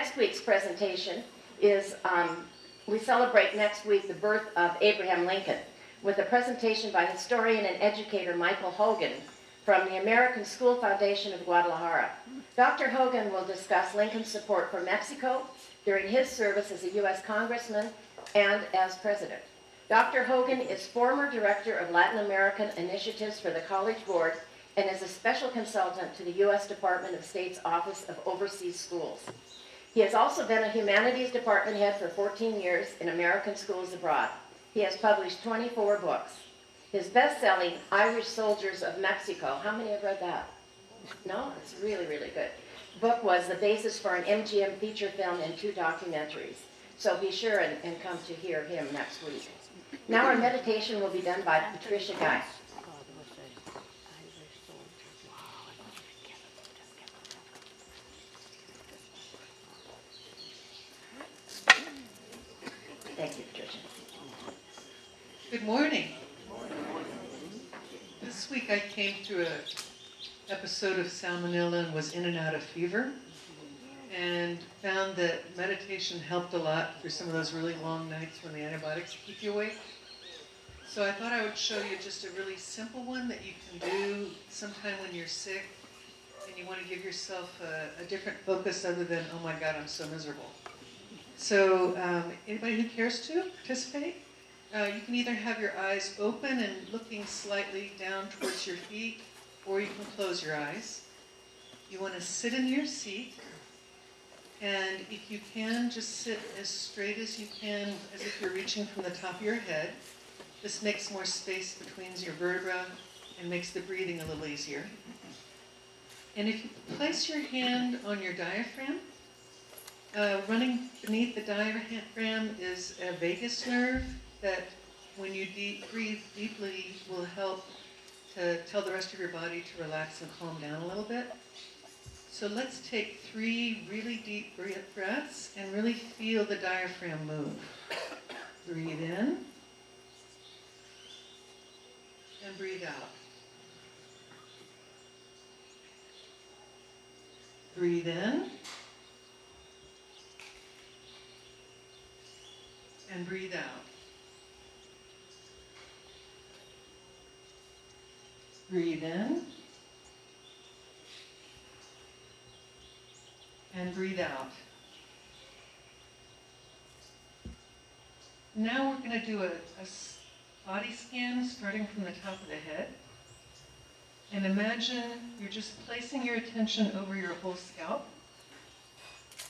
next week's presentation is, we celebrate next week the birth of Abraham Lincoln with a presentation by historian and educator Michael Hogan from the American School Foundation of Guadalajara. Dr. Hogan will discuss Lincoln's support for Mexico during his service as a U.S. Congressman and as President. Dr. Hogan is former Director of Latin American Initiatives for the College Board and is a special consultant to the U.S. Department of State's Office of Overseas Schools. He has also been a Humanities Department head for 14 years in American schools abroad. He has published 24 books. His best-selling Irish Soldiers of Mexico, how many have read that? No? It's really, really good. Book was the basis for an MGM feature film and 2 documentaries. So be sure and come to hear him next week. Now our meditation will be done by Patricia Guy. Thank you, Patricia. Good morning. This week I came through an episode of salmonella and was in and out of fever, and found that meditation helped a lot through some of those really long nights when the antibiotics keep you awake. So I thought I would show you just a really simple one that you can do sometime when you're sick and you want to give yourself a different focus other than, oh my God, I'm so miserable. So anybody who cares to participate, you can either have your eyes open and looking slightly down towards your feet, or you can close your eyes. You want to sit in your seat, and if you can, just sit as straight as you can, as if you're reaching from the top of your head. This makes more space between your vertebrae and makes the breathing a little easier. And if you place your hand on your diaphragm, running beneath the diaphragm is a vagus nerve that, when you breathe deeply, will help to tell the rest of your body to relax and calm down a little bit. So let's take 3 really deep breaths and really feel the diaphragm move. Breathe in and breathe out. Breathe in and breathe out. Breathe in and breathe out. Now we're going to do a body scan starting from the top of the head. And imagine you're just placing your attention over your whole scalp.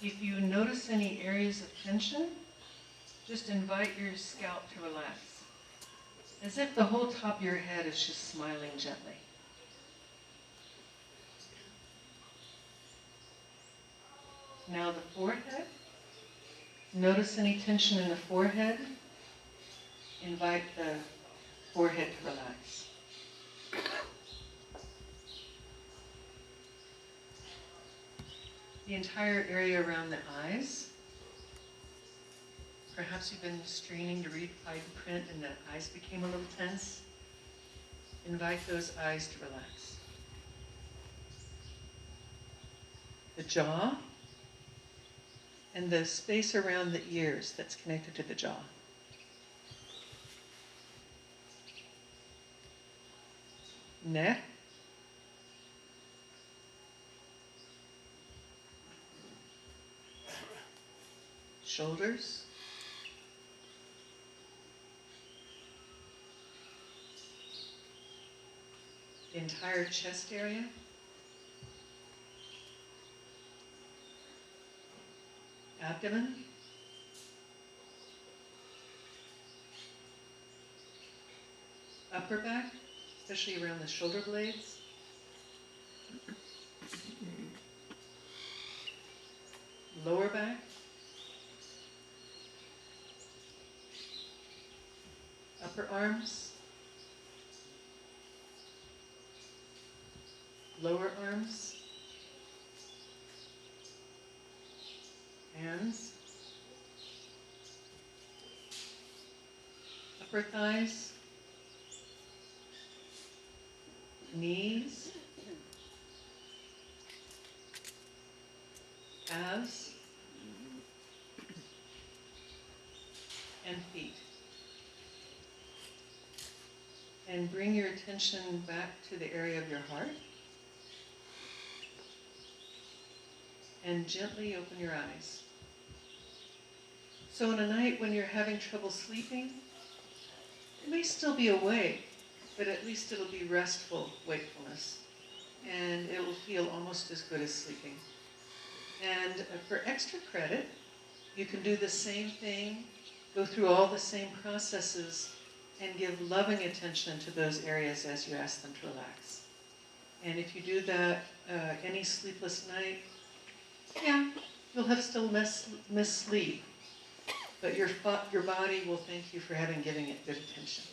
If you notice any areas of tension, just invite your scalp to relax, as if the whole top of your head is just smiling gently. Now the forehead. Notice any tension in the forehead. Invite the forehead to relax. The entire area around the eyes. Perhaps you've been straining to read fine print and the eyes became a little tense. Invite those eyes to relax. The jaw and the space around the ears that's connected to the jaw. Neck. Shoulders. The entire chest area. Abdomen. Upper back, especially around the shoulder blades. Lower back. Upper arms. Lower arms. Hands. Upper thighs. Knees. Calves. and feet. And bring your attention back to the area of your heart. And gently open your eyes. So on a night when you're having trouble sleeping, you may still be awake, but at least it'll be restful wakefulness. And it will feel almost as good as sleeping. And for extra credit, you can do the same thing, go through all the same processes, and give loving attention to those areas as you ask them to relax. And if you do that any sleepless night, yeah, you'll have still missed sleep, but your body will thank you for having given it good attention.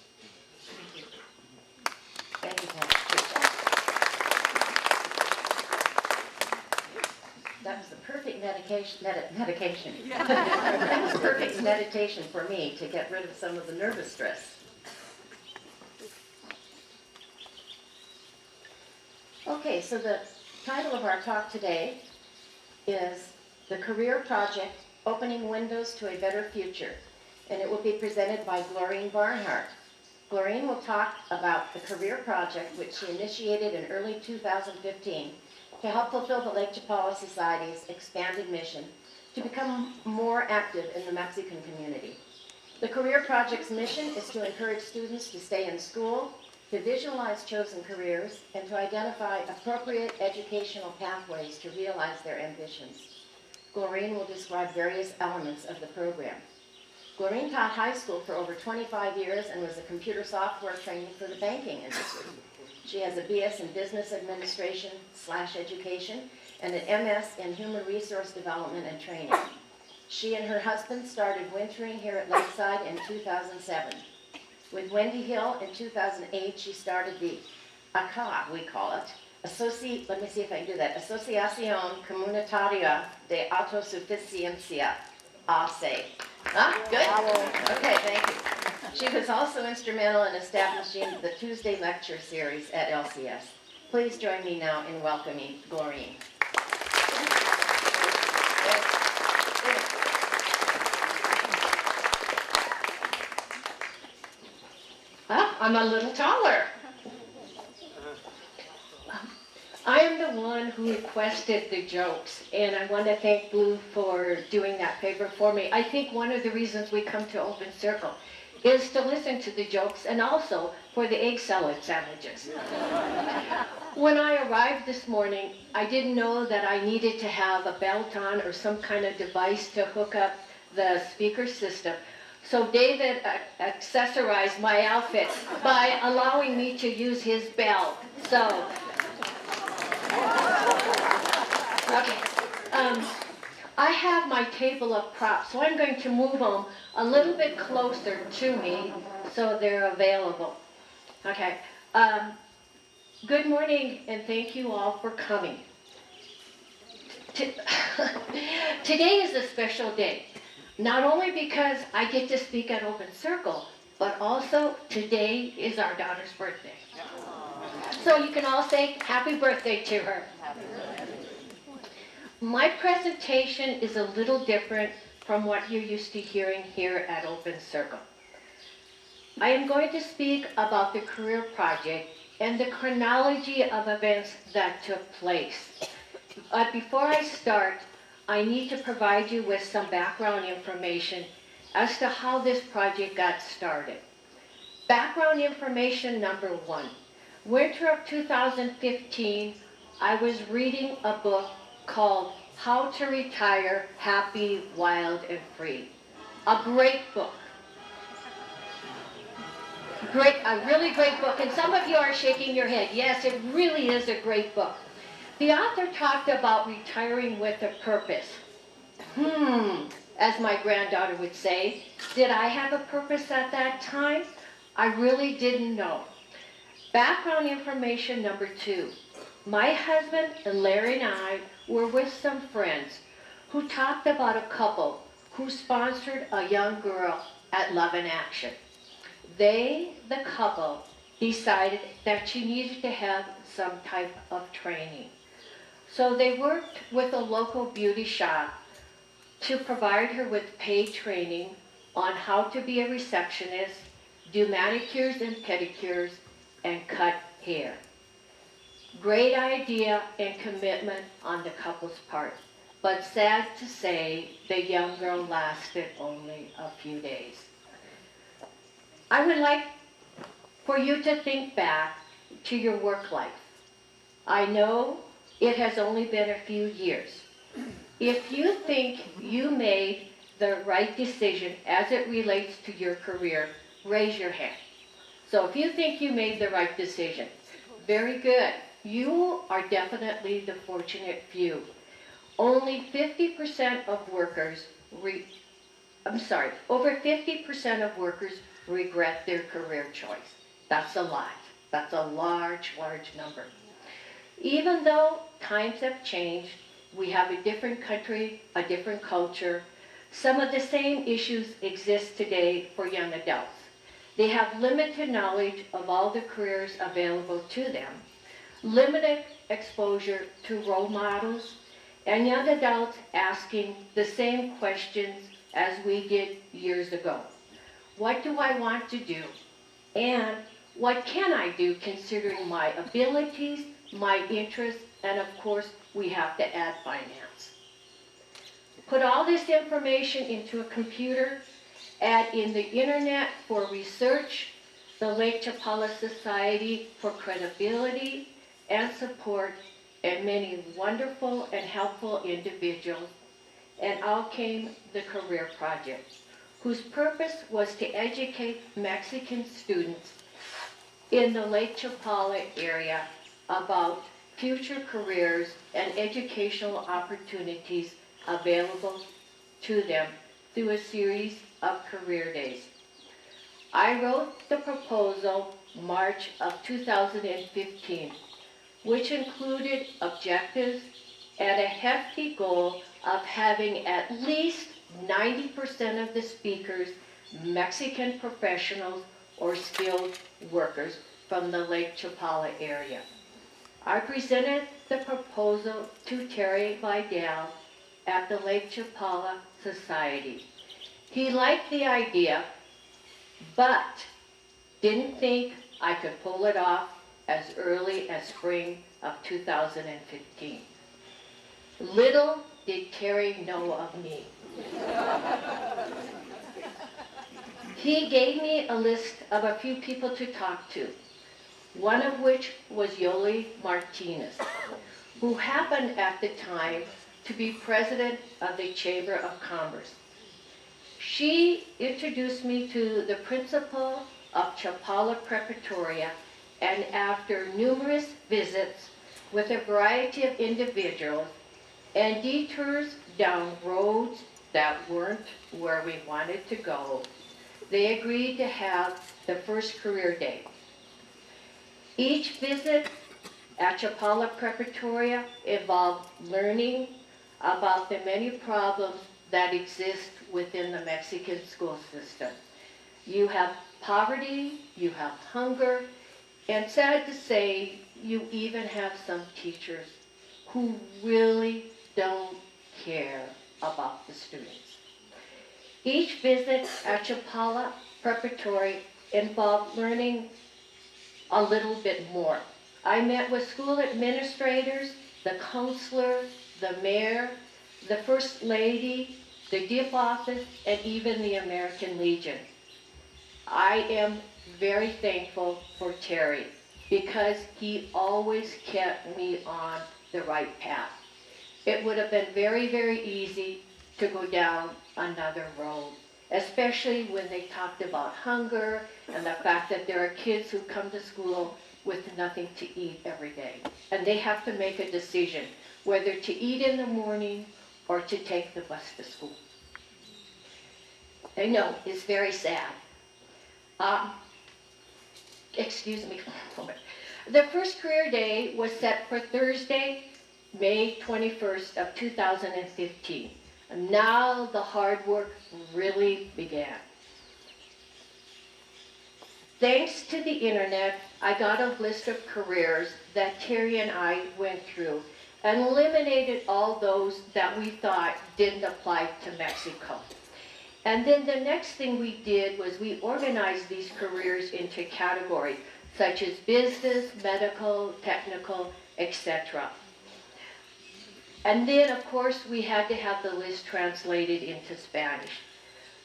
Thank you. Thank you, Pat. That was the perfect medication. That was perfect meditation for me to get rid of some of the nervous stress. Okay, so the title of our talk today is The Career Project, Opening Windows to a Better Future, and it will be presented by Glorine Barnhardt. Glorine will talk about the Career Project, which she initiated in early 2015 to help fulfill the Lake Chapala Society's expanded mission to become more active in the Mexican community. The Career Project's mission is to encourage students to stay in school, to visualize chosen careers, and to identify appropriate educational pathways to realize their ambitions. Glorine will describe various elements of the program. Glorine taught high school for over 25 years and was a computer software trainee for the banking industry. She has a BS in Business Administration / Education and an MS in Human Resource Development and Training. She and her husband started wintering here at Lakeside in 2007. With Wendy Hill in 2008, she started the ACA, we call it, let me see if I can do that, Asociación Comunitaria de Autosuficiencia, ASE. Good? Okay, thank you. She was also instrumental in establishing the Tuesday lecture series at LCS. Please join me now in welcoming Glorine. I'm a little taller. I am the one who requested the jokes, and I want to thank Blue for doing that favor for me. I think one of the reasons we come to Open Circle is to listen to the jokes and also for the egg salad sandwiches. When I arrived this morning, I didn't know that I needed to have a belt on or some kind of device to hook up the speaker system. So David accessorized my outfit by allowing me to use his bell. So, okay. I have my table of props, so I'm going to move them a little bit closer to me so they're available. Okay. Good morning, and thank you all for coming. Today is a special day. Not only because I get to speak at Open Circle, but also today is our daughter's birthday. So you can all say happy birthday to her. My presentation is a little different from what you're used to hearing here at Open Circle. I am going to speak about the Career Project and the chronology of events that took place. But before I start, I need to provide you with some background information as to how this project got started. Background information number 1. Winter of 2015, I was reading a book called How to Retire Happy, Wild, and Free. A great book. A really great book. And some of you are shaking your head. Yes, it really is a great book. The author talked about retiring with a purpose. As my granddaughter would say, did I have a purpose at that time? I really didn't know. Background information number 2. My husband and Larry and I were with some friends who talked about a couple who sponsored a young girl at Love in Action. They, the couple, decided that she needed to have some type of training. So they worked with a local beauty shop to provide her with paid training on how to be a receptionist, do manicures and pedicures, and cut hair. Great idea and commitment on the couple's part, but sad to say, the young girl lasted only a few days. I would like for you to think back to your work life. I know it has only been a few years. If you think you made the right decision as it relates to your career, raise your hand. So if you think you made the right decision, very good. You are definitely the fortunate few. Only 50% of workers, over 50% of workers regret their career choice. That's a lot. That's a large, large number. Even though times have changed, we have a different country, a different culture, some of the same issues exist today for young adults. They have limited knowledge of all the careers available to them, limited exposure to role models, and young adults asking the same questions as we did years ago. What do I want to do? And what can I do considering my abilities, my interests, and of course, we have to add finance. Put all this information into a computer, add in the internet for research, the Lake Chapala Society for credibility and support, and many wonderful and helpful individuals, and out came the Career Project, whose purpose was to educate Mexican students in the Lake Chapala area about future careers and educational opportunities available to them through a series of career days. I wrote the proposal March of 2015, which included objectives and a hefty goal of having at least 90% of the speakers Mexican professionals or skilled workers from the Lake Chapala area. I presented the proposal to Terry Vidal at the Lake Chapala Society. He liked the idea, but didn't think I could pull it off as early as spring of 2015. Little did Terry know of me. He gave me a list of a few people to talk to, one of which was Yoli Martinez, who happened at the time to be president of the Chamber of Commerce. She introduced me to the principal of Chapala Preparatoria, and after numerous visits with a variety of individuals and detours down roads that weren't where we wanted to go, they agreed to have the first career day. Each visit at Chapala Preparatoria involved learning about the many problems that exist within the Mexican school system. You have poverty, you have hunger, and sad to say, you even have some teachers who really don't care about the students. Each visit at Chapala Preparatory involved learning a little bit more. I met with school administrators, the counselor, the mayor, the first lady, the DIP office, and even the American Legion. I am very thankful for Terry because he always kept me on the right path. It would have been very, very easy to go down another road, especially when they talked about hunger and the fact that there are kids who come to school with nothing to eat every day. And they have to make a decision whether to eat in the morning or to take the bus to school. I know, it's very sad. Excuse me. The first career day was set for Thursday, May 21st of 2015. And now the hard work really began. Thanks to the internet, I got a list of careers that Terry and I went through and eliminated all those that we thought didn't apply to Mexico. And then the next thing we did was we organized these careers into categories, such as business, medical, technical, etc. And then, of course, we had to have the list translated into Spanish.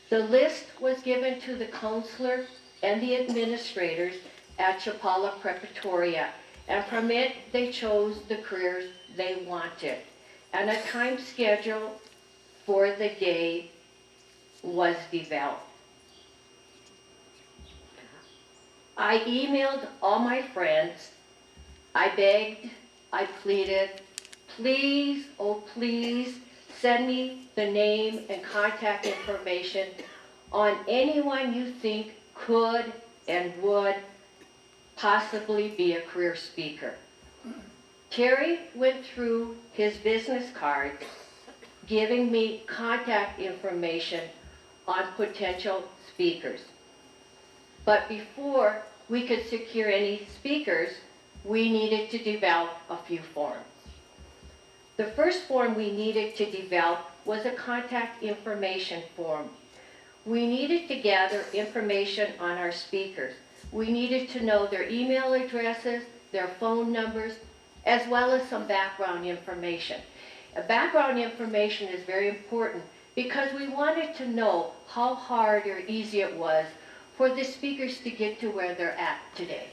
The list was given to the counselor and the administrators at Chapala Preparatoria, and from it they chose the careers they wanted. And a time schedule for the day was developed. I emailed all my friends. I begged, I pleaded, please, oh please, send me the name and contact information on anyone you think could and would possibly be a career speaker. Terry went through his business cards, giving me contact information on potential speakers. But before we could secure any speakers, we needed to develop a few forms. The first form we needed to develop was a contact information form. We needed to gather information on our speakers. We needed to know their email addresses, their phone numbers, as well as some background information. Background information is very important because we wanted to know how hard or easy it was for the speakers to get to where they're at today.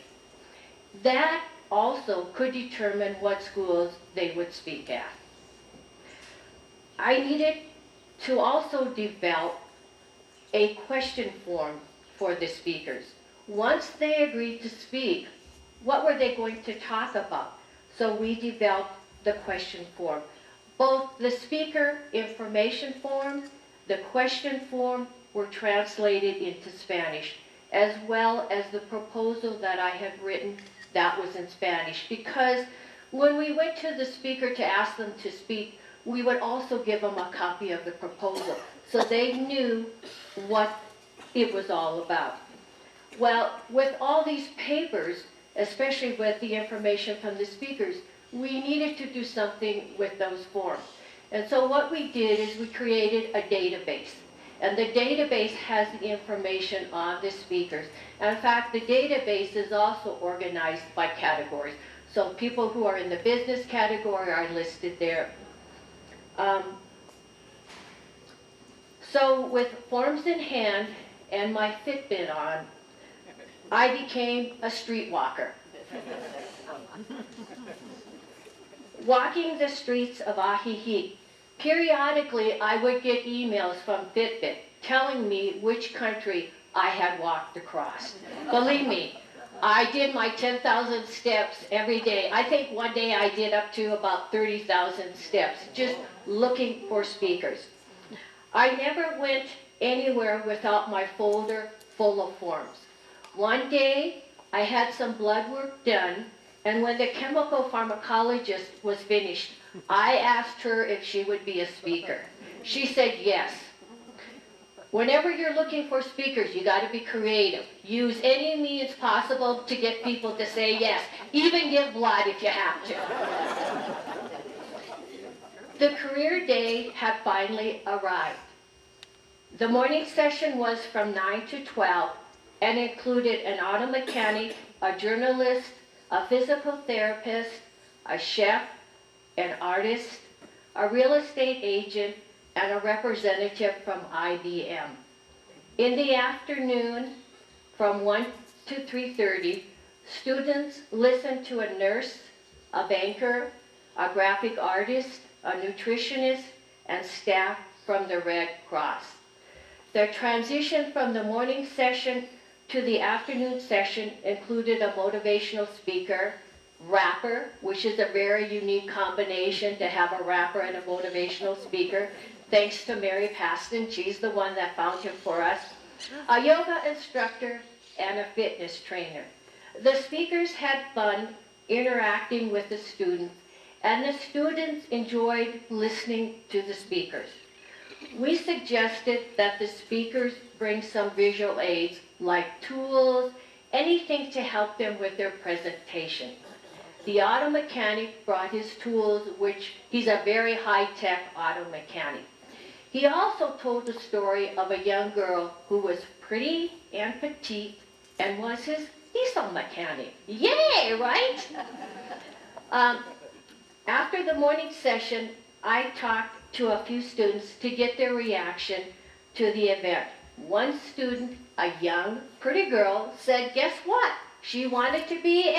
That also could determine what schools they would speak at. I needed to also develop a question form for the speakers. Once they agreed to speak, what were they going to talk about? So we developed the question form. Both the speaker information form, the question form were translated into Spanish, as well as the proposal that I had written that was in Spanish. Because when we went to the speaker to ask them to speak, we would also give them a copy of the proposal so they knew what it was all about. Well, with all these papers, especially with the information from the speakers, we needed to do something with those forms. And so what we did is we created a database. And the database has the information on the speakers. And in fact, the database is also organized by categories. So people who are in the business category are listed there. So with forms in hand and my Fitbit on, I became a streetwalker. Walking the streets of Ajijic, periodically I would get emails from Fitbit telling me which country I had walked across. Believe me, I did my 10,000 steps every day. I think one day I did up to about 30,000 steps, just looking for speakers. I never went anywhere without my folder full of forms. One day, I had some blood work done, and when the chemical pharmacologist was finished, I asked her if she would be a speaker. She said yes. Whenever you're looking for speakers, you got to be creative. Use any means possible to get people to say yes. Even give blood if you have to. The career day had finally arrived. The morning session was from 9 to 12 and included an auto mechanic, a journalist, a physical therapist, a chef, an artist, a real estate agent, and a representative from IBM. In the afternoon, from 1 to 3:30, students listened to a nurse, a banker, a graphic artist, a nutritionist, and staff from the Red Cross. The transition from the morning session to the afternoon session included a motivational speaker, rapper, which is a very unique combination to have a rapper and a motivational speaker, thanks to Mary Paston. She's the one that found him for us. A yoga instructor and a fitness trainer. The speakers had fun interacting with the students, and the students enjoyed listening to the speakers. We suggested that the speakers bring some visual aids like tools, anything to help them with their presentation. The auto mechanic brought his tools, which he's a very high-tech auto mechanic. He also told the story of a young girl who was pretty and petite and was his diesel mechanic. Yay, right? After the morning session, I talked to a few students to get their reaction to the event. One student, a young, pretty girl, said, guess what? She wanted to be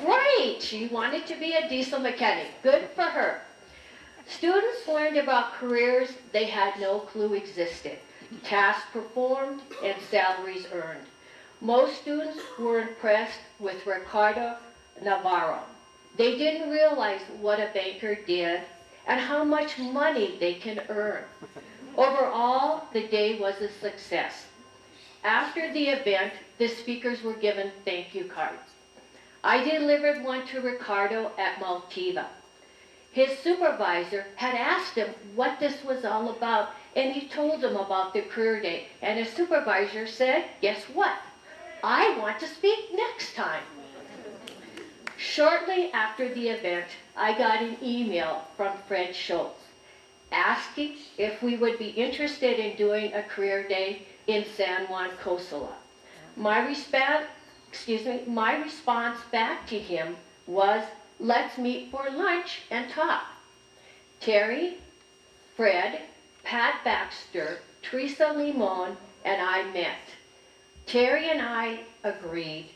right, she wanted to be a diesel mechanic. Good for her. Students learned about careers they had no clue existed, tasks performed, and salaries earned. Most students were impressed with Ricardo Navarro. They didn't realize what a banker did and how much money they can earn. Overall, the day was a success. After the event, the speakers were given thank you cards. I delivered one to Ricardo at Maltiva. His supervisor had asked him what this was all about, and he told them about the career day. And his supervisor said, guess what? I want to speak next time. Shortly after the event, I got an email from Fred Schultz asking if we would be interested in doing a career day in San Juan Cosola. My response back to him was, let's meet for lunch and talk. Terry, Fred, Pat Baxter, Teresa Limon, and I met. Terry and I agreed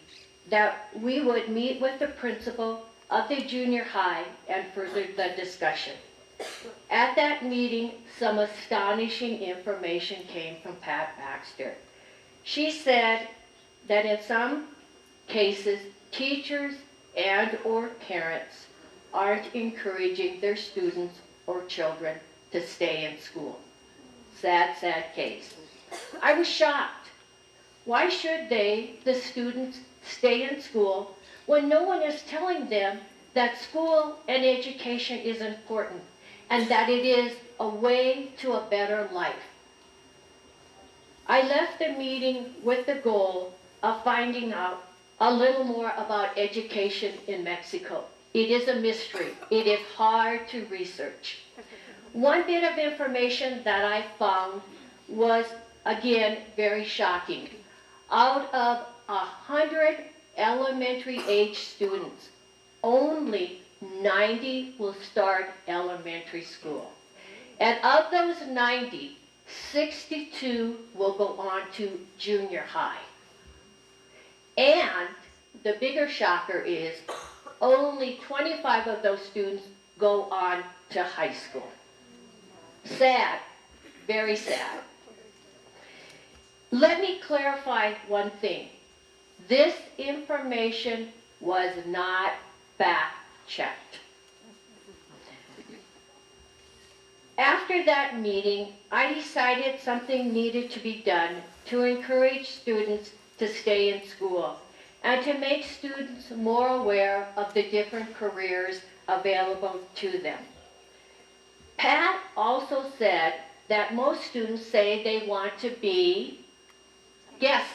that we would meet with the principal of the junior high and further the discussion. At that meeting, some astonishing information came from Pat Baxter. She said that in some cases, teachers and or parents aren't encouraging their students or children to stay in school. Sad, sad case. I was shocked. Why should they, the students, stay in school when no one is telling them that school and education is important and that it is a way to a better life? I left the meeting with the goal of finding out a little more about education in Mexico. It is a mystery. It is hard to research. One bit of information that I found was, again, very shocking. Out of 100 elementary age students, only 90 will start elementary school. And of those 90, 62 will go on to junior high. And the bigger shocker is only 25 of those students go on to high school. Sad, very sad. Let me clarify one thing. This information was not fact-checked. After that meeting, I decided something needed to be done to encourage students to stay in school and to make students more aware of the different careers available to them. Pat also said that most students say they want to be, guess,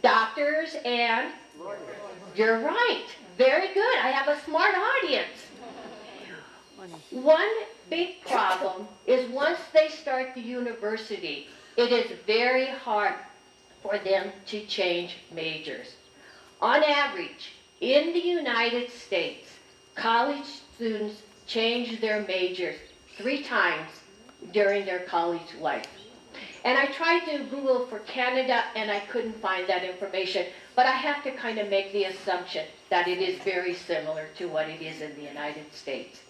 doctors and lawyers. You're right. Very good. I have a smart audience. One big problem is once they start the university, it is very hard for them to change majors. On average, in the United States, college students change their majors 3 times during their college life. And I tried to Google for Canada and I couldn't find that information, but I have to kind of make the assumption that it is very similar to what it is in the United States.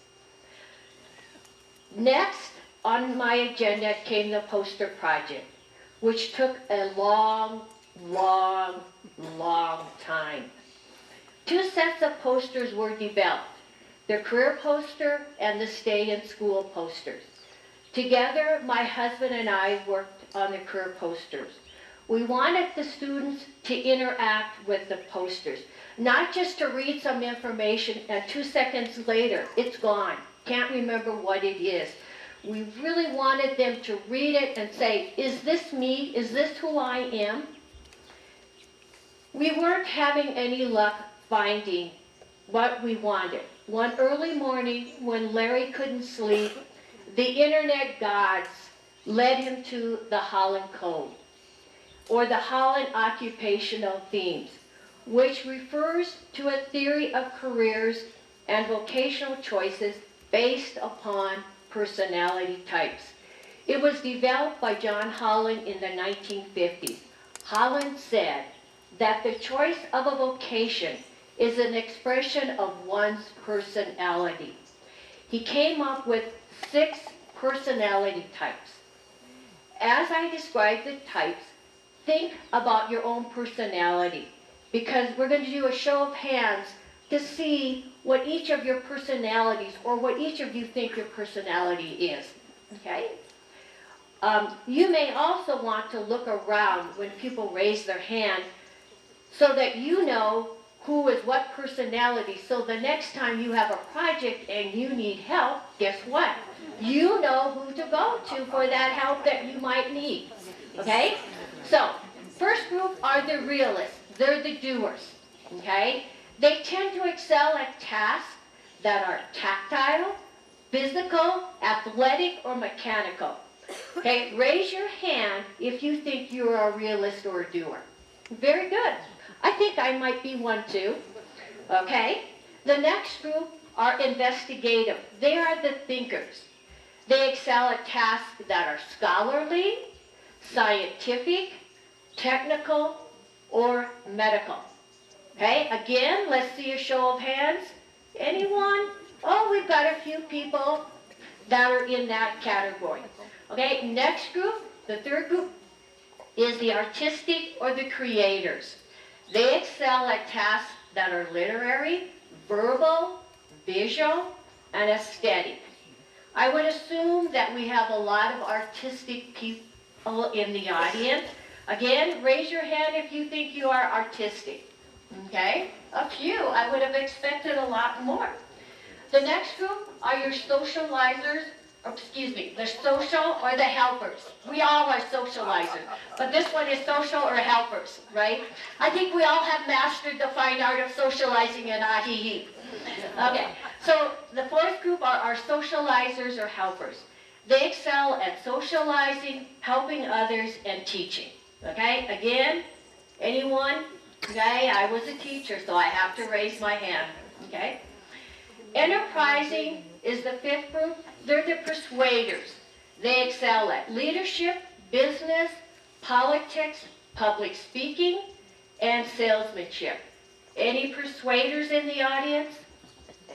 Next on my agenda came the poster project, which took a long time. 2 sets of posters were developed, the career poster and the stay in school posters. Together, my husband and I worked on the career posters. We wanted the students to interact with the posters, not just to read some information and 2 seconds later, it's gone. Can't remember what it is. We really wanted them to read it and say, is this me? Is this who I am? We weren't having any luck finding what we wanted. One early morning when Larry couldn't sleep, the internet gods led him to the Holland Code, or the Holland Occupational Themes, which refers to a theory of careers and vocational choices based upon personality types. It was developed by John Holland in the 1950s. Holland said that the choice of a vocation is an expression of one's personality. He came up with 6 personality types. As I describe the types, think about your own personality, because we're going to do a show of hands to see what each of your personalities, or what each of you think your personality is, okay? You may also want to look around when people raise their hand so that you know who is what personality, so the next time you have a project and you need help, guess what? You know who to go to for that help that you might need, okay? So, first group are the realists. They're the doers, okay? They tend to excel at tasks that are tactile, physical, athletic, or mechanical. Okay, raise your hand if you think you're a realist or a doer. Very good. I think I might be one too. Okay, the next group are investigative. They are the thinkers. They excel at tasks that are scholarly, scientific, technical, or medical. Okay, again, let's see a show of hands. Anyone? Oh, we've got a few people that are in that category. Okay, next group, the third group, is the artistic or the creators. They excel at tasks that are literary, verbal, visual, and aesthetic. I would assume that we have a lot of artistic people in the audience. Again, raise your hand if you think you are artistic. Okay, a few. I would have expected a lot more. The next group are your socializers, the social or the helpers. We all are socializers, but this one is social or helpers, right? I think we all have mastered the fine art of socializing in Ajijic. Okay, so the fourth group are our socializers or helpers. They excel at socializing, helping others, and teaching. Okay, again, anyone? Okay, I was a teacher, so I have to raise my hand. Okay? Enterprising is the fifth group. They're the persuaders. They excel at leadership, business, politics, public speaking, and salesmanship. Any persuaders in the audience?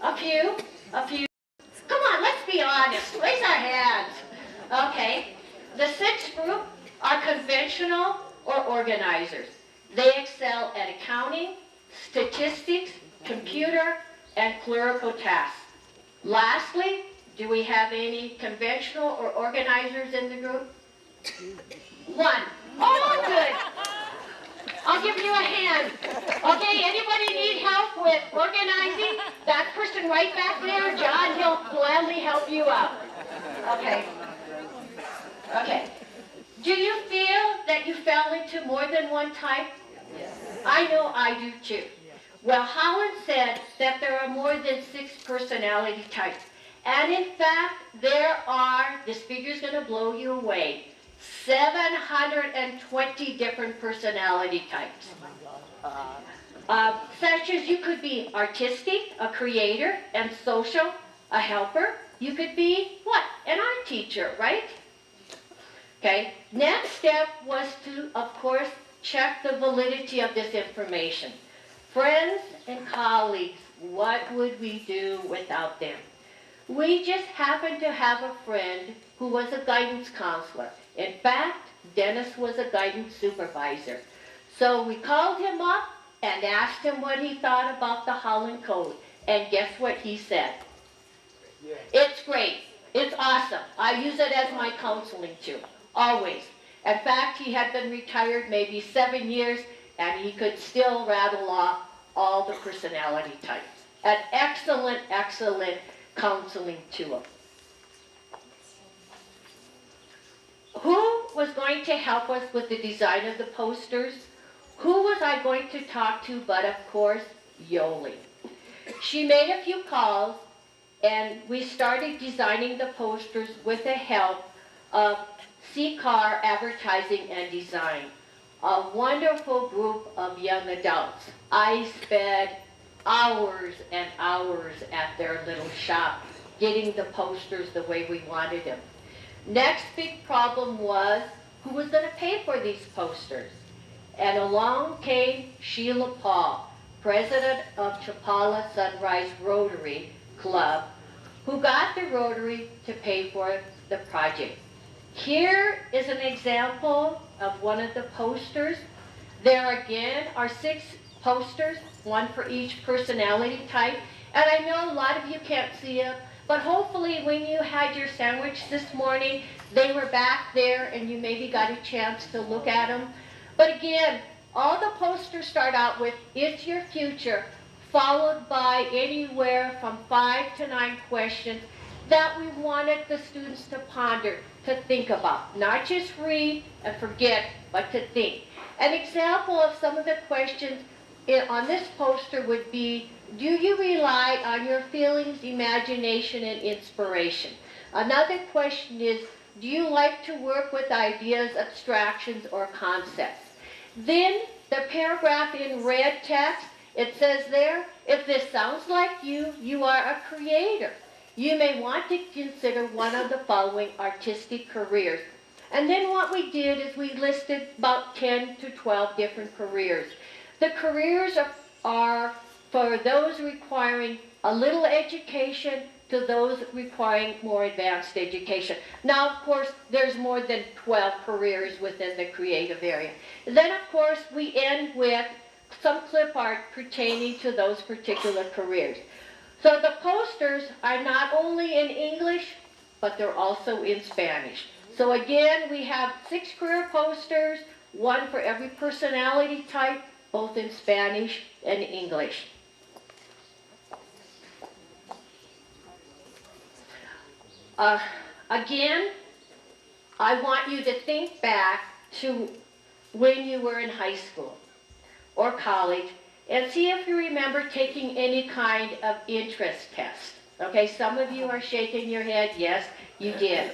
A few? A few? Come on, let's be honest. Raise our hands. Okay. The sixth group are conventional or organizers. They excel at accounting, statistics, computer, and clerical tasks. Lastly, do we have any conventional or organizers in the group? One. Oh, good. I'll give you a hand. Okay, anybody need help with organizing? That person right back there, John, he'll gladly help you out. Okay. Okay. Do you feel that you fell into more than one type? Yes. I know I do too. Well, Holland said that there are more than 6 personality types. And in fact, there are, this figure's going to blow you away, 720 different personality types. Such as you could be artistic, a creator, and social, a helper. You could be, what? An art teacher, right? Okay, next step was to, of course, check the validity of this information. Friends and colleagues, what would we do without them? We just happened to have a friend who was a guidance counselor. In fact, Dennis was a guidance supervisor. So we called him up and asked him what he thought about the Holland Code. And guess what he said? Yeah. It's great. It's awesome. I use it as my counseling tool, always. In fact, he had been retired maybe 7 years, and he could still rattle off all the personality types. An excellent, excellent counseling tool. Who was going to help us with the design of the posters? Who was I going to talk to but, of course, Yoli. She made a few calls, and we started designing the posters with the help of C-Car Advertising and Design, a wonderful group of young adults. I spent hours and hours at their little shop getting the posters the way we wanted them. Next big problem was who was going to pay for these posters? And along came Sheila Paul, president of Chapala Sunrise Rotary Club, who got the Rotary to pay for the project. Here is an example of one of the posters. There again are 6 posters, one for each personality type. And I know a lot of you can't see them, but hopefully when you had your sandwich this morning, they were back there and you maybe got a chance to look at them. But again, all the posters start out with, "It's your future," followed by anywhere from 5 to 9 questions that we wanted the students to ponder, to think about. Not just read and forget, but to think. An example of some of the questions on this poster would be, do you rely on your feelings, imagination, and inspiration? Another question is, do you like to work with ideas, abstractions, or concepts? Then the paragraph in red text, it says there, if this sounds like you, you are a creator. You may want to consider one of the following artistic careers. And then what we did is we listed about 10 to 12 different careers. The careers are for those requiring a little education to those requiring more advanced education. Now, of course, there's more than 12 careers within the creative area. Then, of course, we end with some clip art pertaining to those particular careers. So the posters are not only in English, but they're also in Spanish. So again, we have 6 career posters, one for every personality type, both in Spanish and English. Again, I want you to think back to when you were in high school or college and see if you remember taking any kind of interest test. Okay, some of you are shaking your head. Yes, you did.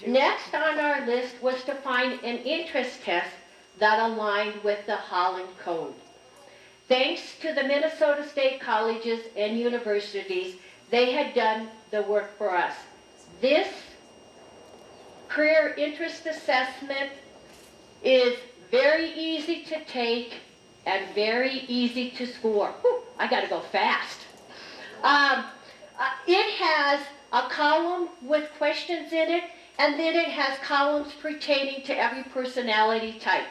Next on our list was to find an interest test that aligned with the Holland Code. Thanks to the Minnesota State colleges and universities, they had done the work for us. This career interest assessment is very easy to take and very easy to score. Whew, I got to go fast. It has a column with questions in it, and then it has columns pertaining to every personality type.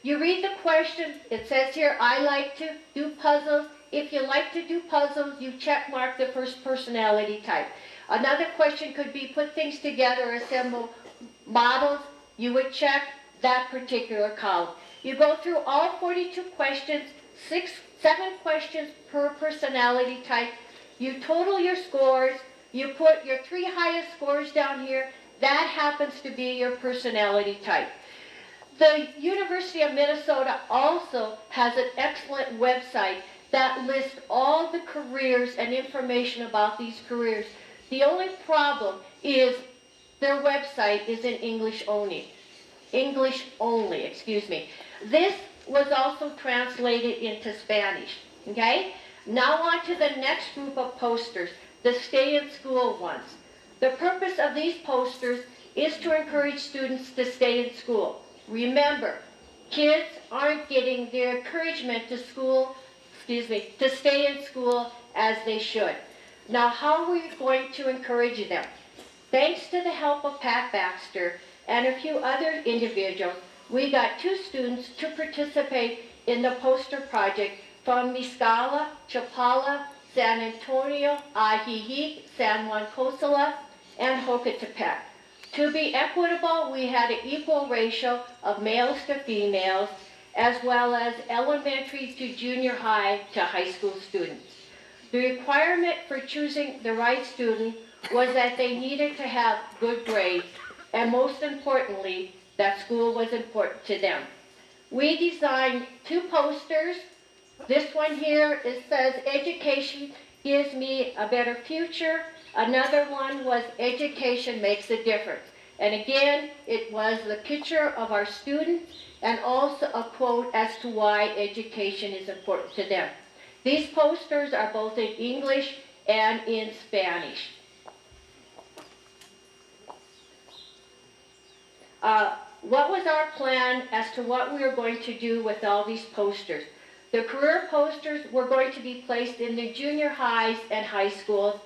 You read the question, it says here, I like to do puzzles. If you like to do puzzles, you check mark the first personality type. Another question could be put things together, assemble models. You would check that particular column. You go through all 42 questions, 7 questions per personality type. You total your scores. You put your 3 highest scores down here. That happens to be your personality type. The University of Minnesota also has an excellent website that lists all the careers and information about these careers. The only problem is their website is in English only. English only, excuse me. This was also translated into Spanish, okay? Now on to the next group of posters, the stay in school ones. The purpose of these posters is to encourage students to stay in school. Remember, kids aren't getting their encouragement to stay in school as they should. Now, how are we going to encourage them? Thanks to the help of Pat Baxter and a few other individuals, we got 2 students to participate in the poster project from Miscala, Chapala, San Antonio, Ajijic, San Juan Cosala, and Hocatepec. To be equitable, we had an equal ratio of males to females, as well as elementary to junior high to high school students. The requirement for choosing the right student was that they needed to have good grades, and most importantly, that school was important to them. We designed 2 posters. This one here, it says, education gives me a better future. Another one was education makes a difference. And again, it was the picture of our students and also a quote as to why education is important to them. These posters are both in English and in Spanish. What was our plan as to what we were going to do with all these posters? The career posters were going to be placed in the junior highs and high schools,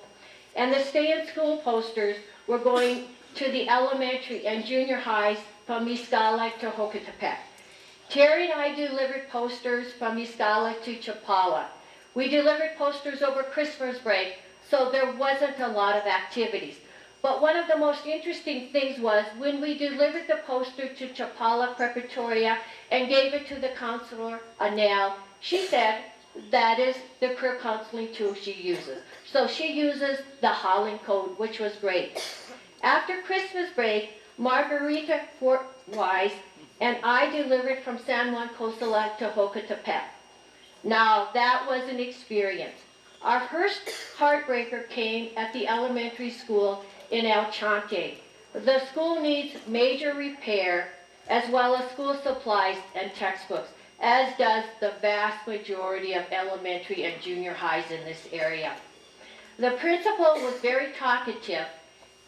and the stay-in-school posters were going to the elementary and junior highs from Miscala to Hocatepec. Terry and I delivered posters from Miscala to Chapala. We delivered posters over Christmas break, so there wasn't a lot of activities. But one of the most interesting things was when we delivered the poster to Chapala Preparatoria and gave it to the counselor, Anel, she said that is the career counseling tool she uses. So she uses the Holland Code, which was great. After Christmas break, Margarita Wise and I delivered from San Juan Cosala to Hocatepec. Now, that was an experience. Our first heartbreaker came at the elementary school in El Chante. The school needs major repair as well as school supplies and textbooks, as does the vast majority of elementary and junior highs in this area. The principal was very talkative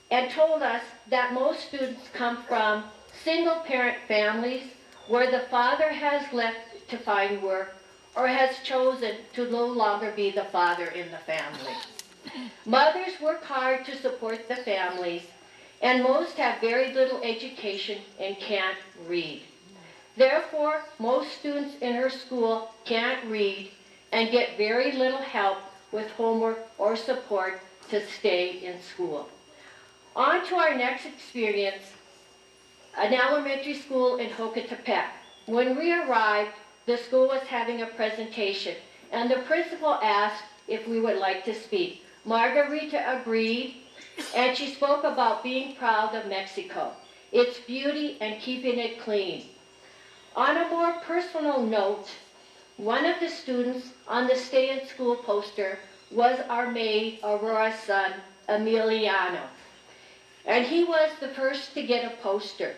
and told us that most students come from single-parent families where the father has left to find work or has chosen to no longer be the father in the family. Mothers work hard to support the families, and most have very little education and can't read. Therefore, most students in her school can't read and get very little help with homework or support to stay in school. On to our next experience, an elementary school in Hocatepec. When we arrived, the school was having a presentation, and the principal asked if we would like to speak. Margarita agreed, and she spoke about being proud of Mexico, its beauty and keeping it clean. On a more personal note, one of the students on the stay-in-school poster was our maid, Aurora's son, Emiliano. And he was the first to get a poster.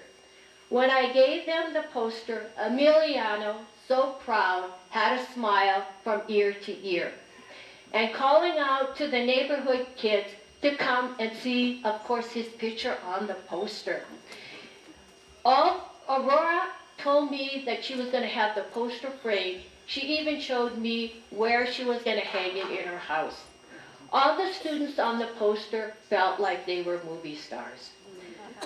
When I gave them the poster, Emiliano, so proud, had a smile from ear to ear. And calling out to the neighborhood kids to come and see, of course, his picture on the poster. Aurora told me that she was going to have the poster framed. She even showed me where she was going to hang it in her house. All the students on the poster felt like they were movie stars.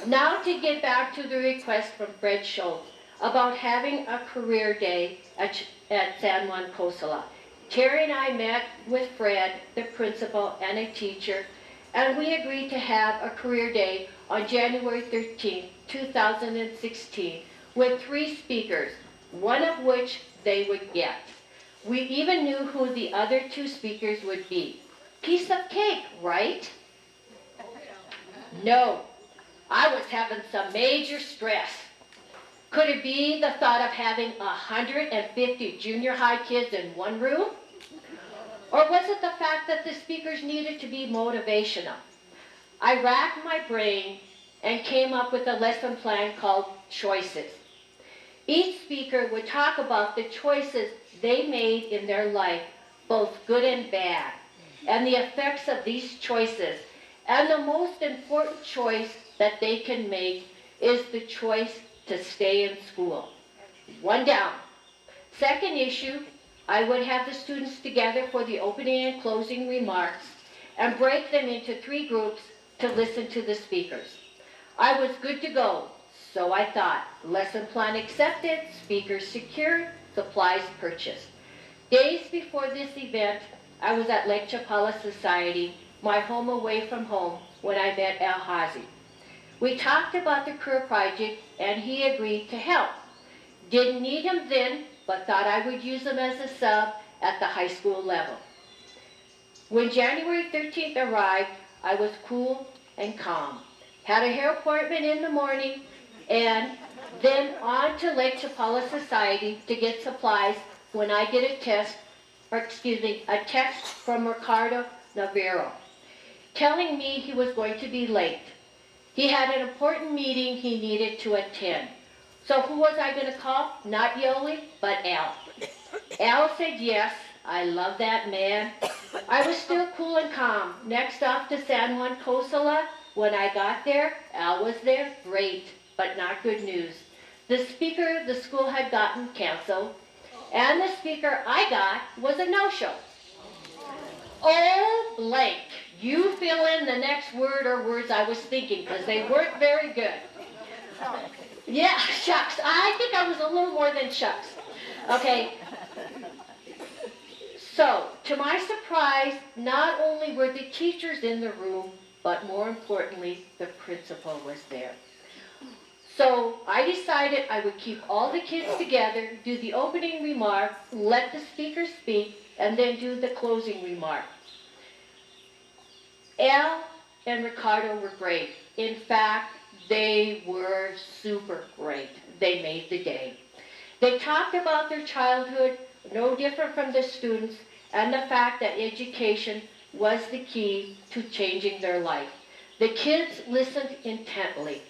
Now to get back to the request from Fred Schultz about having a career day at San Juan Cosala. Terry and I met with Fred, the principal, and a teacher, and we agreed to have a career day on January 13, 2016, with 3 speakers, one of which they would get. We even knew who the other 2 speakers would be. Piece of cake, right? No, I was having some major stress. Could it be the thought of having 150 junior high kids in one room? Or was it the fact that the speakers needed to be motivational? I racked my brain and came up with a lesson plan called Choices. Each speaker would talk about the choices they made in their life, both good and bad, and the effects of these choices. And the most important choice that they can make is the choice to stay in school. 1 down. Second issue, I would have the students together for the opening and closing remarks and break them into 3 groups to listen to the speakers. I was good to go, so I thought. Lesson plan accepted, speakers secured, supplies purchased. Days before this event, I was at Lake Chapala Society, my home away from home, when I met El Hazi. We talked about the career project, and he agreed to help. Didn't need him then, but thought I would use him as a sub at the high school level. When January 13th arrived, I was cool and calm. Had a hair appointment in the morning, and then on to Lake Chapala Society to get supplies when I get a text from Ricardo Navarro. telling me he was going to be late. He had an important meeting he needed to attend. So who was I going to call? Not Yoli, but Al. Al said yes. I love that man. I was still cool and calm. Next off to San Juan Cosola. When I got there, Al was there. Great, but not good news. The speaker the school had gotten canceled, and the speaker I got was a no-show. Oh, blank. You fill in the next word or words I was thinking, because they weren't very good. Yeah, shucks. I think I was a little more than shucks. Okay. So, to my surprise, not only were the teachers in the room, but more importantly, the principal was there. So I decided I would keep all the kids together, do the opening remark, let the speaker speak, and then do the closing remark. Al and Ricardo were great. In fact, they were super great. They made the day. They talked about their childhood, no different from the students, and the fact that education was the key to changing their life. The kids listened intently.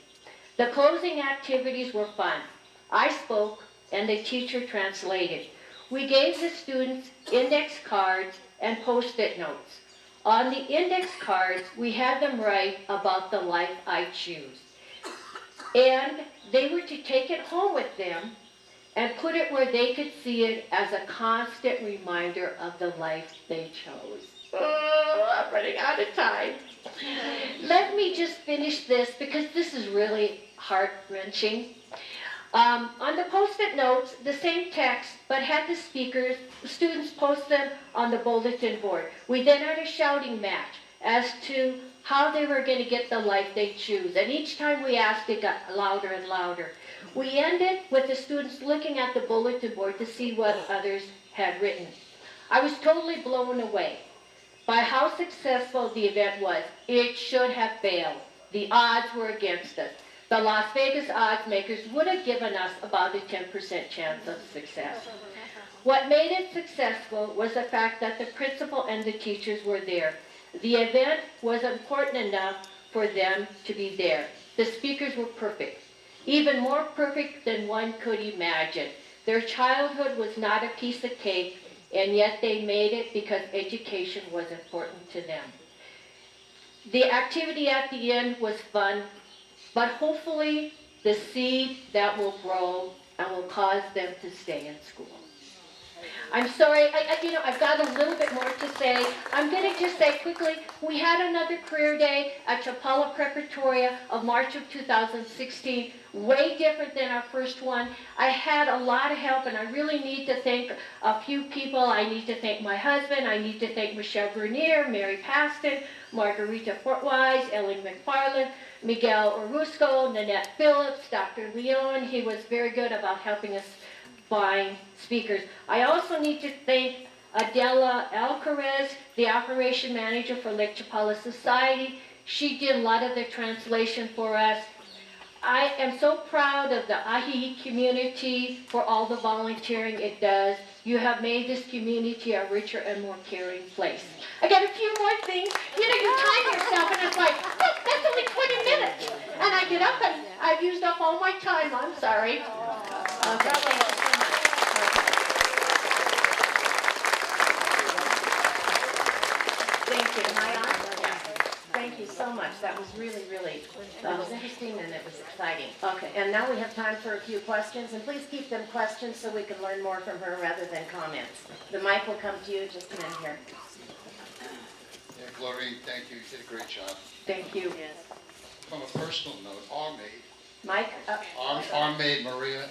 The closing activities were fun. I spoke and the teacher translated. We gave the students index cards and post-it notes. On the index cards, we had them write about the life I choose. And they were to take it home with them and put it where they could see it as a constant reminder of the life they chose. Oh, I'm running out of time. Let me just finish this because this is really heart-wrenching. On the post-it notes, the same text, but had the students post them on the bulletin board. We then had a shouting match as to how they were going to get the life they choose. And each time we asked, it got louder and louder. We ended with the students looking at the bulletin board to see what others had written. I was totally blown away by how successful the event was. It should have failed. The odds were against us. The Las Vegas odds makers would have given us about a 10% chance of success. What made it successful was the fact that the principal and the teachers were there. The event was important enough for them to be there. The speakers were perfect, even more perfect than one could imagine. Their childhood was not a piece of cake, and yet they made it because education was important to them. The activity at the end was fun, but hopefully the seed that will grow and will cause them to stay in school. I'm sorry, I've got a little bit more to say. I'm going to just say quickly, we had another career day at Chapala Preparatoria of March of 2016, way different than our first one. I had a lot of help, and I really need to thank a few people. I need to thank my husband. I need to thank Michelle Bernier, Mary Paston, Margarita Fortwise, Ellen McFarland, Miguel Orusco, Nanette Phillips, Dr. Leon. He was very good about helping us find speakers. I also need to thank Adela Alcarez, the operation manager for Lake Chapala Society. She did a lot of the translation for us. I am so proud of the Ajijic community for all the volunteering it does. You have made this community a richer and more caring place. I got a few more things. You time yourself and it's like, oh, that's only 20 minutes. And I get up and I've used up all my time. I'm sorry. Okay, thank you so much. Thank you. Am I on? Thank you so much. That was really, that was interesting and it was exciting. Okay. And now we have time for a few questions, and please keep them questions so we can learn more from her rather than comments. The mic will come to you just a minute here. Yeah, Glorine, thank you. You did a great job. Thank you. From a personal note, our maid, Mike, up. our maid Maria,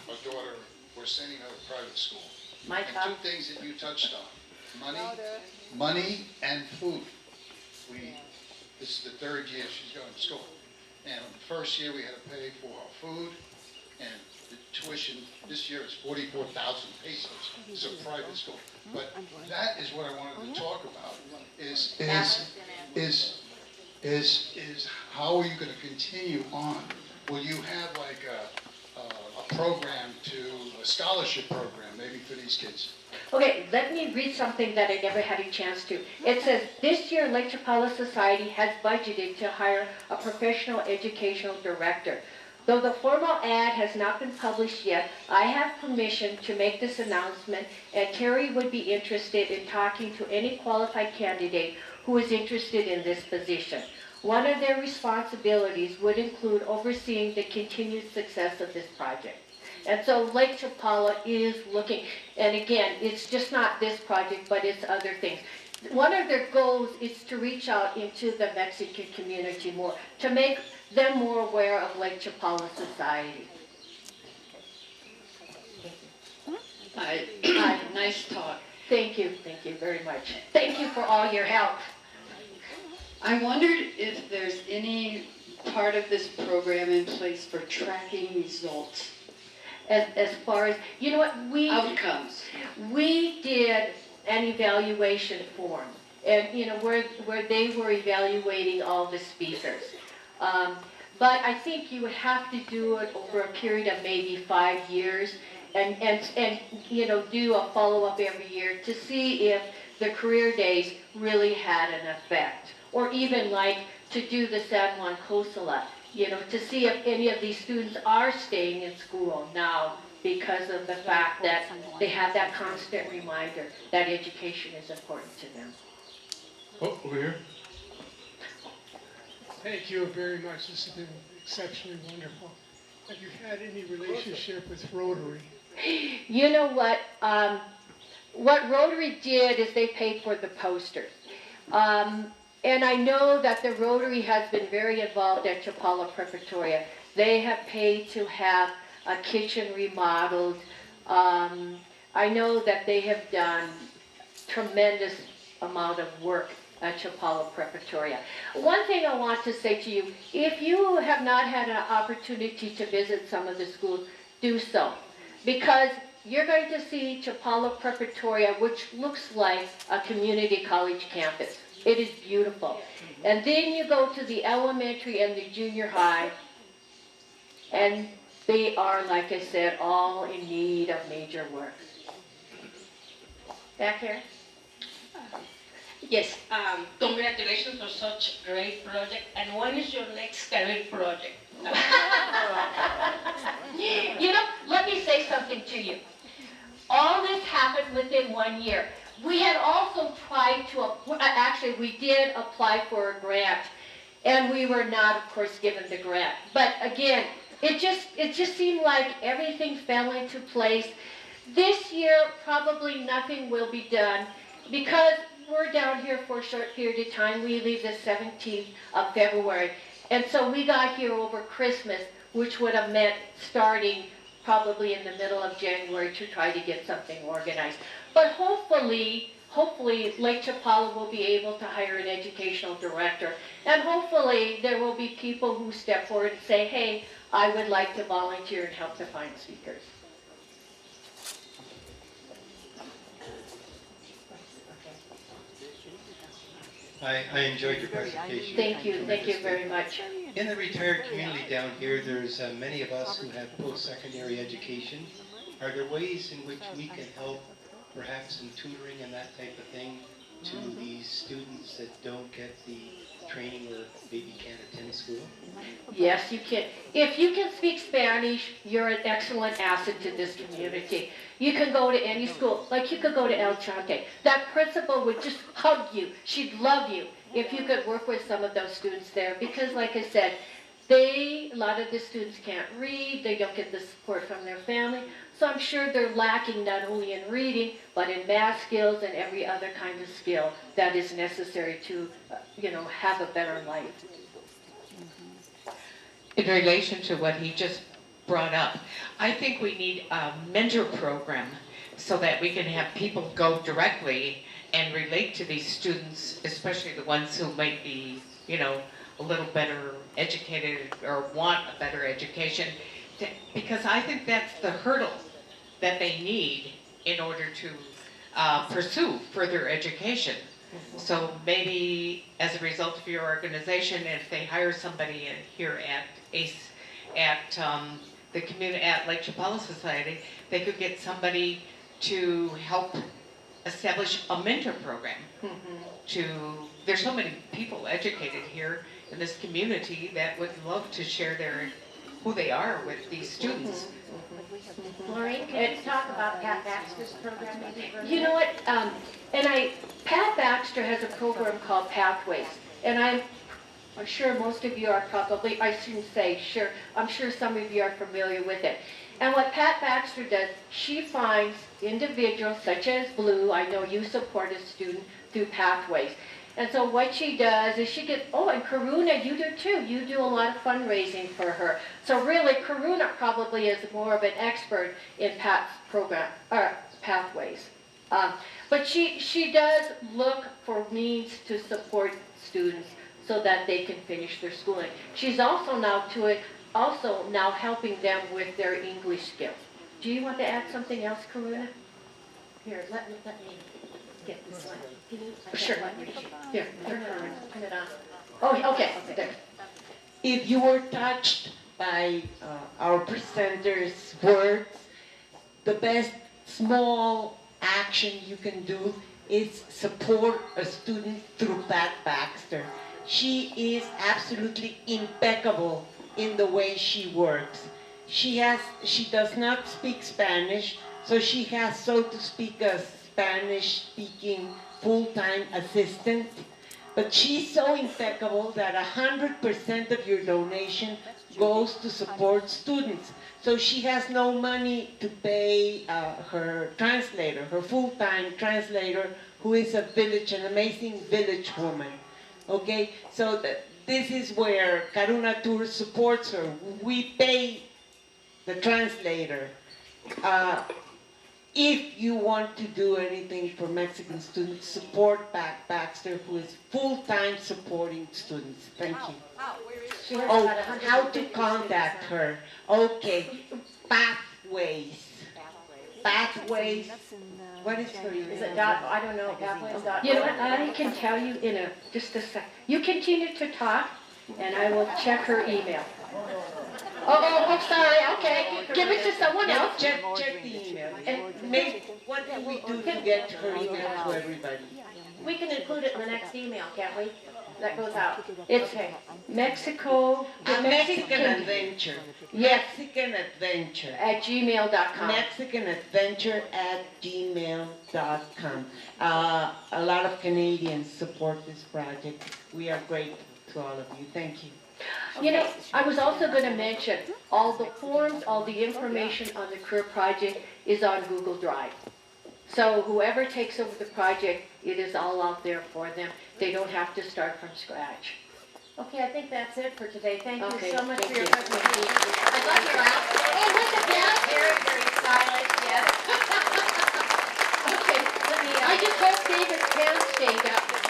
our daughter, we're sending her to private school. Mike, And up. two things that you touched on, money and food. This is the third year she's going to school. And the first year we had to pay for her food, and the tuition this year is 44,000 pesos. It's a private school. But that is what I wanted to talk about, is how are you going to continue on? Will you have like a program to a scholarship program, maybe for these kids. Okay, let me read something that I never had a chance to. It says, this year Lake Chapala Society has budgeted to hire a professional educational director. Though the formal ad has not been published yet, I have permission to make this announcement, and Terry would be interested in talking to any qualified candidate who is interested in this position. One of their responsibilities would include overseeing the continued success of this project. And so Lake Chapala is looking, and again, it's just not this project, but it's other things. One of their goals is to reach out into the Mexican community more, to make them more aware of Lake Chapala Society. Hi, nice talk. Thank you very much. Thank you for all your help. I wondered if there's any part of this program in place for tracking results. As far as, you know what, Outcomes. we did an evaluation form, and you know, where they were evaluating all the speakers. But I think you would have to do it over a period of maybe 5 years, and you know, do a follow-up every year to see if the career days really had an effect, or even like to do the San Juan Cosala, you know, to see if any of these students are staying in school now because of the fact that they have that constant reminder that education is important to them. Oh, over here. Thank you very much. This has been exceptionally wonderful. Have you had any relationship with Rotary? You know what Rotary did is they paid for the posters. And I know that the Rotary has been very involved at Chapala Preparatoria. They have paid to have a kitchen remodeled. I know that they have done tremendous amount of work at Chapala Preparatoria. One thing I want to say to you, if you have not had an opportunity to visit some of the schools, do so. Because you're going to see Chapala Preparatoria, which looks like a community college campus. It is beautiful. And then you go to the elementary and the junior high, and they are, like I said, all in need of major work. Back here? Yes, congratulations for such a great project. And when is your next career project? You know, let me say something to you. All this happened within 1 year. We had also tried to, actually we did apply for a grant, and we were not, of course, given the grant. But again, it just seemed like everything fell into place. This year, probably nothing will be done because we're down here for a short period of time. We leave the 17th of February. And so we got here over Christmas, which would have meant starting probably in the middle of January to try to get something organized. But hopefully Lake Chapala will be able to hire an educational director. And hopefully there will be people who step forward and say, hey, I would like to volunteer and help to find speakers. I enjoyed your presentation. Thank you very much. In the retired community down here, there's many of us who have post-secondary education. Are there ways in which we can help, perhaps in tutoring and that type of thing, to these students that don't get the training or maybe can't attend school? Yes, you can. If you can speak Spanish, you're an excellent asset to this community. You can go to any school, like you could go to El Chante. That principal would just hug you. She'd love you if you could work with some of those students there. Because like I said, a lot of the students can't read, they don't get the support from their family. So I'm sure they're lacking not only in reading, but in math skills and every other kind of skill that is necessary to, have a better life. In relation to what he just brought up, I think we need a mentor program so that we can have people go directly and relate to these students, especially the ones who might be, a little better educated or want a better education, because I think that's the hurdle that they need in order to pursue further education. So maybe as a result of your organization, if they hire somebody here at the community at Lake Chapala Society, they could get somebody to help establish a mentor program. There's so many people educated here in this community that would love to share who they are with these students. Glorine, can you talk about Pat Baxter's program maybe for a You minute? know what, Pat Baxter has a program called Pathways, and I'm sure most of you are probably, I shouldn't say sure, I'm sure some of you are familiar with it. And what Pat Baxter does, she finds individuals such as Blue, I know you support a student through Pathways. And so what she does is she gets, oh, and Karuna, you do too. You do a lot of fundraising for her. So really, Karuna probably is more of an expert in Pat's program, or Pathways. But she does look for means to support students so that they can finish their schooling. She's also now helping them with their English skills. Do you want to add something else, Karuna? Here, let me get this one. Can you? Sure. Here, turn it on. Oh, okay, there. If you were touched by our presenters' words, the best small action you can do is support a student through Pat Baxter. She is absolutely impeccable in the way she works. She does not speak Spanish, so she has, so to speak, a Spanish-speaking full-time assistant. But she's so impeccable that 100% of your donation goes to support students. So she has no money to pay her translator, her full-time translator, who is an amazing village woman. Okay, so this is where Karuna Tour supports her. We pay the translator. If you want to do anything for Mexican students, support Pat Baxter, who is full-time supporting students. Thank you. She has Oh, about 150 how to contact her. Okay, Pathways. Pathways. What is her email? Is it dot, I don't know, Pathways dot. You know what, I can tell you in just a sec. You continue to talk, and I will check her email. Oh, sorry, okay. Give it to someone else. Check the email. And what do we do to get her email to everybody? We can include it in the next email, can't we? That goes out. It's Mexico, A Mexican Adventure. Yes. Mexican Adventure. at gmail.com. Mexican Adventure at gmail.com. A lot of Canadians support this project. We are grateful to all of you. Thank you. You know, I was also going to mention, all the forms, all the information on the career project is on Google Drive. So whoever takes over the project, it is all out there for them. They don't have to start from scratch. Okay, I think that's it for today. Thank Okay, you so much for thank your you. presentation. I love your outfit. Oh, look at that. Very, very stylish, yes. Okay, let me, I just hope David's pants stayed up.